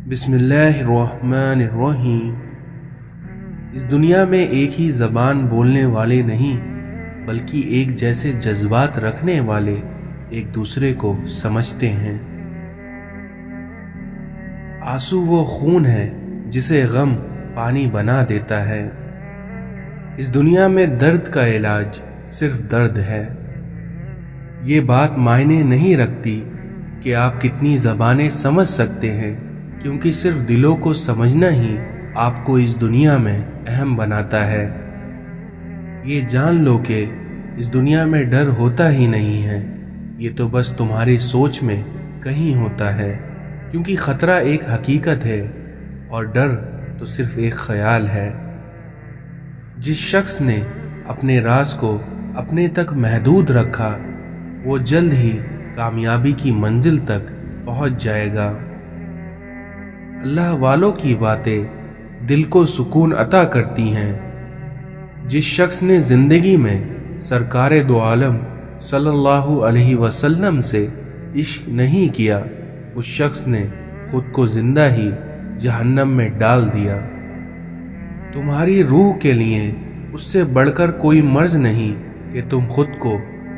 بسم اللہ الرحمن الرحیم۔ اس دنیا میں ایک ہی زبان بولنے والے نہیں بلکہ ایک جیسے جذبات رکھنے والے ایک دوسرے کو سمجھتے ہیں۔ آنسو وہ خون ہے جسے غم پانی بنا دیتا ہے۔ اس دنیا میں درد کا علاج صرف درد ہے۔ یہ بات معنی نہیں رکھتی کہ آپ کتنی زبانیں سمجھ سکتے ہیں، کیونکہ صرف دلوں کو سمجھنا ہی آپ کو اس دنیا میں اہم بناتا ہے۔ یہ جان لو کہ اس دنیا میں ڈر ہوتا ہی نہیں ہے، یہ تو بس تمہاری سوچ میں کہیں ہوتا ہے، کیونکہ خطرہ ایک حقیقت ہے اور ڈر تو صرف ایک خیال ہے۔ جس شخص نے اپنے راز کو اپنے تک محدود رکھا وہ جلد ہی کامیابی کی منزل تک پہنچ جائے گا۔ اللہ والوں کی باتیں دل کو سکون عطا کرتی ہیں۔ جس شخص نے زندگی میں سرکار دو عالم صلی اللہ علیہ وسلم سے عشق نہیں کیا، اس شخص نے خود کو زندہ ہی جہنم میں ڈال دیا۔ تمہاری روح کے لیے اس سے بڑھ کر کوئی مرض نہیں کہ تم خود کو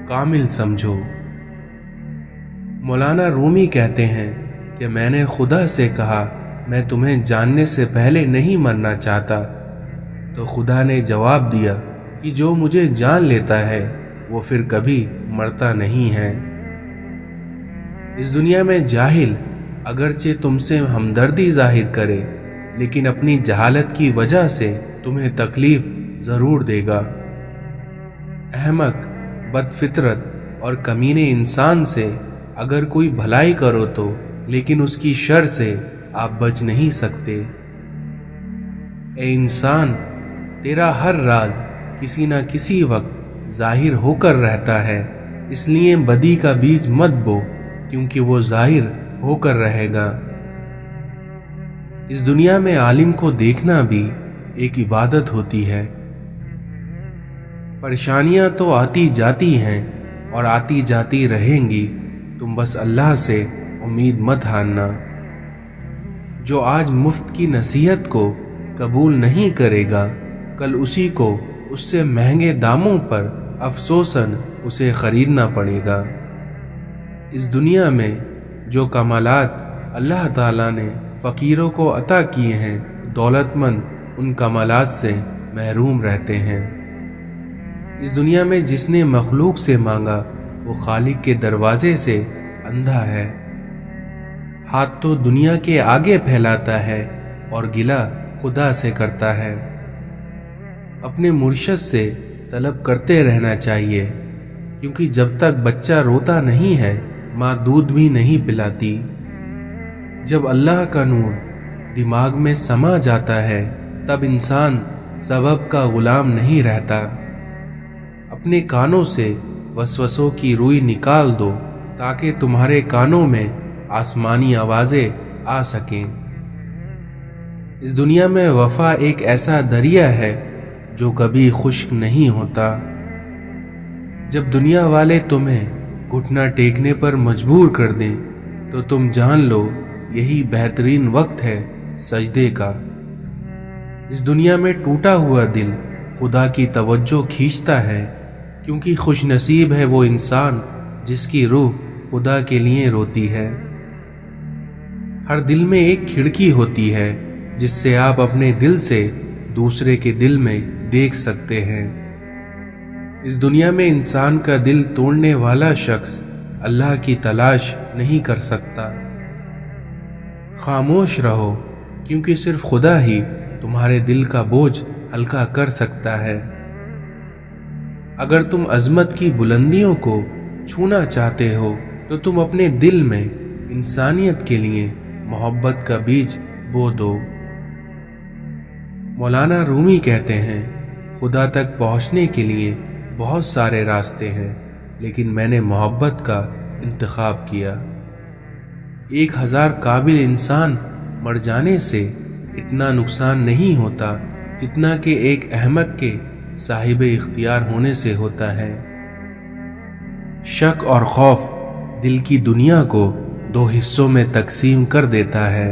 کامل سمجھو۔ مولانا رومی کہتے ہیں کہ میں نے خدا سے کہا میں تمہیں جاننے سے پہلے نہیں مرنا چاہتا، تو خدا نے جواب دیا کہ جو مجھے جان لیتا ہے وہ پھر کبھی مرتا نہیں ہے۔ اس دنیا میں جاہل اگرچہ تم سے ہمدردی ظاہر کرے لیکن اپنی جہالت کی وجہ سے تمہیں تکلیف ضرور دے گا۔ احمق، بد فطرت اور کمینے انسان سے اگر کوئی بھلائی کرو تو لیکن اس کی شر سے آپ بچ نہیں سکتے۔ اے انسان، تیرا ہر راز کسی نہ کسی وقت ظاہر ہو کر رہتا ہے، اس لیے بدی کا بیج مت بو کیونکہ وہ ظاہر ہو کر رہے گا۔ اس دنیا میں عالم کو دیکھنا بھی ایک عبادت ہوتی ہے۔ پریشانیاں تو آتی جاتی ہیں اور آتی جاتی رہیں گی، تم بس اللہ سے امید مت ہارنا۔ جو آج مفت کی نصیحت کو قبول نہیں کرے گا، کل اسی کو اس سے مہنگے داموں پر افسوساً اسے خریدنا پڑے گا۔ اس دنیا میں جو کمالات اللہ تعالیٰ نے فقیروں کو عطا کیے ہیں، دولت مند ان کمالات سے محروم رہتے ہیں۔ اس دنیا میں جس نے مخلوق سے مانگا وہ خالق کے دروازے سے اندھا ہے۔ ہاتھ تو دنیا کے آگے پھیلاتا ہے اور گلہ خدا سے کرتا ہے۔ اپنے مرشد سے طلب کرتے رہنا چاہیے، کیونکہ جب تک بچہ روتا نہیں ہے ماں دودھ بھی نہیں پلاتی۔ جب اللہ کا نور دماغ میں سما جاتا ہے تب انسان سبب کا غلام نہیں رہتا۔ اپنے کانوں سے وسوسوں کی روئی نکال دو تاکہ تمہارے کانوں میں آسمانی آوازیں آ سکیں۔ اس دنیا میں وفا ایک ایسا دریا ہے جو کبھی خشک نہیں ہوتا۔ جب دنیا والے تمہیں گھٹنا ٹیکنے پر مجبور کر دیں تو تم جان لو یہی بہترین وقت ہے سجدے کا۔ اس دنیا میں ٹوٹا ہوا دل خدا کی توجہ کھینچتا ہے، کیونکہ خوش نصیب ہے وہ انسان جس کی روح خدا کے لیے روتی ہے۔ ہر دل میں ایک کھڑکی ہوتی ہے جس سے آپ اپنے دل سے دوسرے کے دل میں دیکھ سکتے ہیں۔ اس دنیا میں انسان کا دل توڑنے والا شخص اللہ کی تلاش نہیں کر سکتا۔ خاموش رہو، کیونکہ صرف خدا ہی تمہارے دل کا بوجھ ہلکا کر سکتا ہے۔ اگر تم عظمت کی بلندیوں کو چھونا چاہتے ہو تو تم اپنے دل میں انسانیت کے لیے محبت کا بیج بو دو۔ مولانا رومی کہتے ہیں خدا تک پہنچنے کے لیے بہت سارے راستے ہیں، لیکن میں نے محبت کا انتخاب کیا۔ 1000 قابل انسان مر جانے سے اتنا نقصان نہیں ہوتا جتنا کہ ایک احمق کے صاحب اختیار ہونے سے ہوتا ہے۔ شک اور خوف دل کی دنیا کو 2 حصوں میں تقسیم کر دیتا ہے۔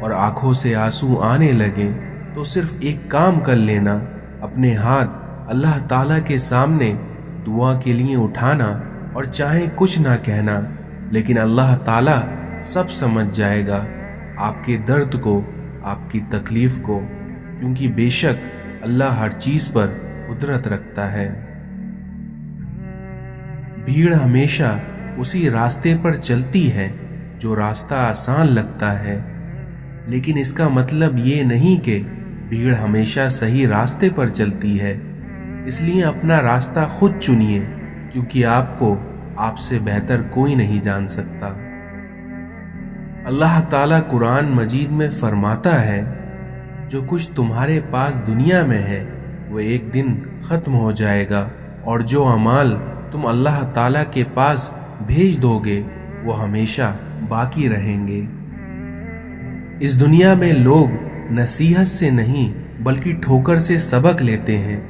اور آنکھوں سے آنسو آنے لگے تو صرف ایک کام کر لینا، اپنے ہاتھ اللہ تعالیٰ کے سامنے دعا کے لیے اٹھانا اور چاہے کچھ نہ کہنا، لیکن اللہ تعالیٰ سب سمجھ جائے گا، آپ کے درد کو، آپ کی تکلیف کو، کیونکہ بے شک اللہ ہر چیز پر قدرت رکھتا ہے۔ بھیڑ ہمیشہ اسی راستے پر چلتی ہے جو راستہ آسان لگتا ہے، لیکن اس کا مطلب یہ نہیں کہ بھیڑ ہمیشہ صحیح راستے پر چلتی ہے۔ اس لیے اپنا راستہ خود چنیے، کیونکہ آپ کو آپ سے بہتر کوئی نہیں جان سکتا۔ اللہ تعالیٰ قرآن مجید میں فرماتا ہے، جو کچھ تمہارے پاس دنیا میں ہے وہ ایک دن ختم ہو جائے گا، اور جو اعمال تم اللہ تعالیٰ کے پاس بھیج دو گے وہ ہمیشہ باقی رہیں گے۔ اس دنیا میں لوگ نصیحت سے نہیں بلکہ ٹھوکر سے سبق لیتے ہیں،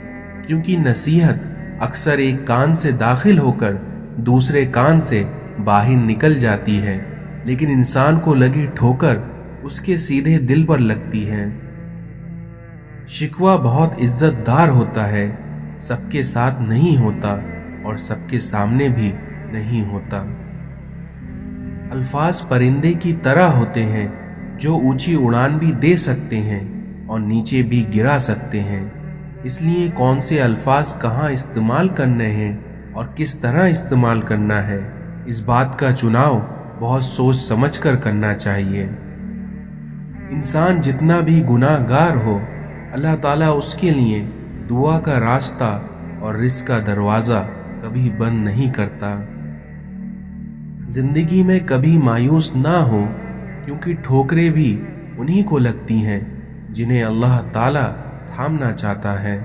کیونکہ نصیحت اکثر ایک کان سے داخل ہو کر دوسرے کان سے باہر نکل جاتی ہے، لیکن انسان کو لگی ٹھوکر اس کے سیدھے دل پر لگتی ہے۔ شکوہ بہت عزت دار ہوتا ہے، سب کے ساتھ نہیں ہوتا اور سب کے سامنے بھی نہیں ہوتا۔ الفاظ پرندے کی طرح ہوتے ہیں جو اونچی اڑان بھی دے سکتے ہیں اور نیچے بھی گرا سکتے ہیں، اس لیے کون سے الفاظ کہاں استعمال کرنے ہیں اور کس طرح استعمال کرنا ہے، اس بات کا چناؤ بہت سوچ سمجھ کر کرنا چاہیے۔ انسان جتنا بھی گناہ گار ہو، اللہ تعالیٰ اس کے لیے دعا کا راستہ اور رزق کا دروازہ کبھی بند نہیں کرتا۔ زندگی میں کبھی مایوس نہ ہو، کیونکہ ٹھوکریں بھی انہی کو لگتی ہیں جنہیں اللہ تعالیٰ تھامنا چاہتا ہے۔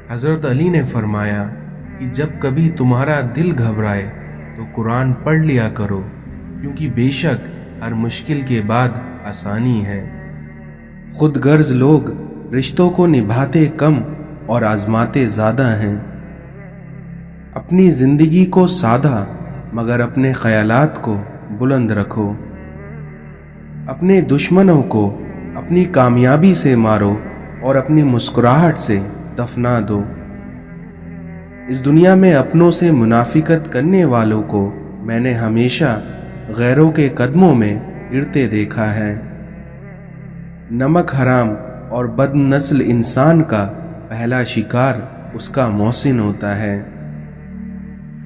حضرت علی نے فرمایا کہ جب کبھی تمہارا دل گھبرائے تو قرآن پڑھ لیا کرو، کیونکہ بے شک ہر مشکل کے بعد آسانی ہے۔ خود غرض لوگ رشتوں کو نبھاتے کم اور آزماتے زیادہ ہیں۔ اپنی زندگی کو سادہ مگر اپنے خیالات کو بلند رکھو۔ اپنے دشمنوں کو اپنی کامیابی سے مارو اور اپنی مسکراہٹ سے دفنا دو۔ اس دنیا میں اپنوں سے منافقت کرنے والوں کو میں نے ہمیشہ غیروں کے قدموں میں گرتے دیکھا ہے۔ نمک حرام اور بد نسل انسان کا پہلا شکار اس کا محسن ہوتا ہے۔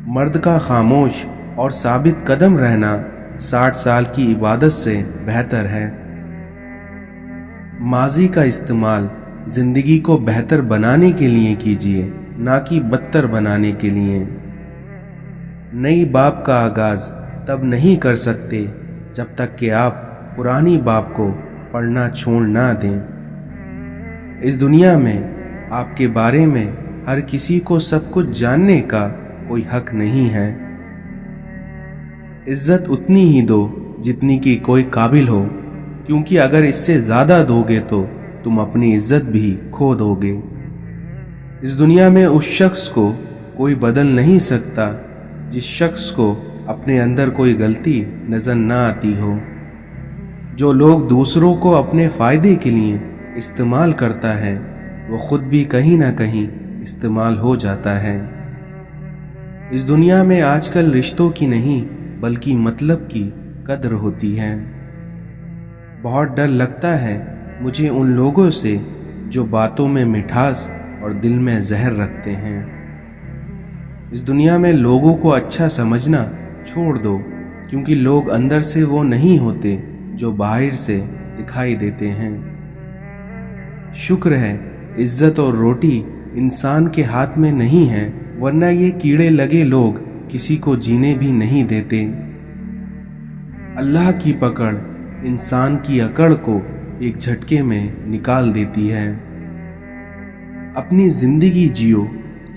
مرد کا خاموش اور ثابت قدم رہنا 60 سال کی عبادت سے بہتر ہے۔ ماضی کا استعمال زندگی کو بہتر بنانے کے لیے کیجیے، نہ کہ بدتر بنانے کے لیے۔ نئی باب کا آغاز تب نہیں کر سکتے جب تک کہ آپ پرانی باب کو پڑھنا چھوڑ نہ دیں۔ اس دنیا میں آپ کے بارے میں ہر کسی کو سب کچھ جاننے کا کوئی حق نہیں ہے۔ عزت اتنی ہی دو جتنی کہ کوئی قابل ہو، کیونکہ اگر اس سے زیادہ دو گے تو تم اپنی عزت بھی کھو دو گے۔ اس دنیا میں اس شخص کو کوئی بدل نہیں سکتا جس شخص کو اپنے اندر کوئی غلطی نظر نہ آتی ہو۔ جو لوگ دوسروں کو اپنے فائدے کے لیے استعمال کرتا ہے وہ خود بھی کہیں نہ کہیں استعمال ہو جاتا ہے۔ اس دنیا میں آج کل رشتوں کی نہیں بلکہ مطلب کی قدر ہوتی ہے۔ بہت ڈر لگتا ہے مجھے ان لوگوں سے جو باتوں میں مٹھاس اور دل میں زہر رکھتے ہیں۔ اس دنیا میں لوگوں کو اچھا سمجھنا چھوڑ دو، کیونکہ لوگ اندر سے وہ نہیں ہوتے جو باہر سے دکھائی دیتے ہیں۔ شکر ہے عزت اور روٹی انسان کے ہاتھ میں نہیں ہے، ورنہ یہ کیڑے لگے لوگ کسی کو جینے بھی نہیں دیتے۔ اللہ کی پکڑ انسان کی اکڑ کو ایک جھٹکے میں نکال دیتی ہے۔ اپنی زندگی جیو،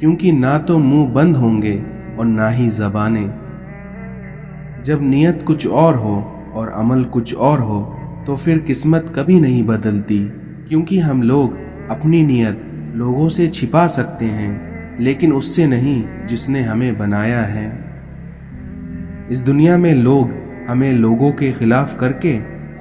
کیونکہ نہ تو منہ بند ہوں گے اور نہ ہی زبانیں۔ جب نیت کچھ اور ہو اور عمل کچھ اور ہو تو پھر قسمت کبھی نہیں بدلتی، کیونکہ ہم لوگ اپنی نیت لوگوں سے چھپا سکتے ہیں لیکن اس سے نہیں جس نے ہمیں بنایا ہے۔ اس دنیا میں لوگ ہمیں لوگوں کے خلاف کر کے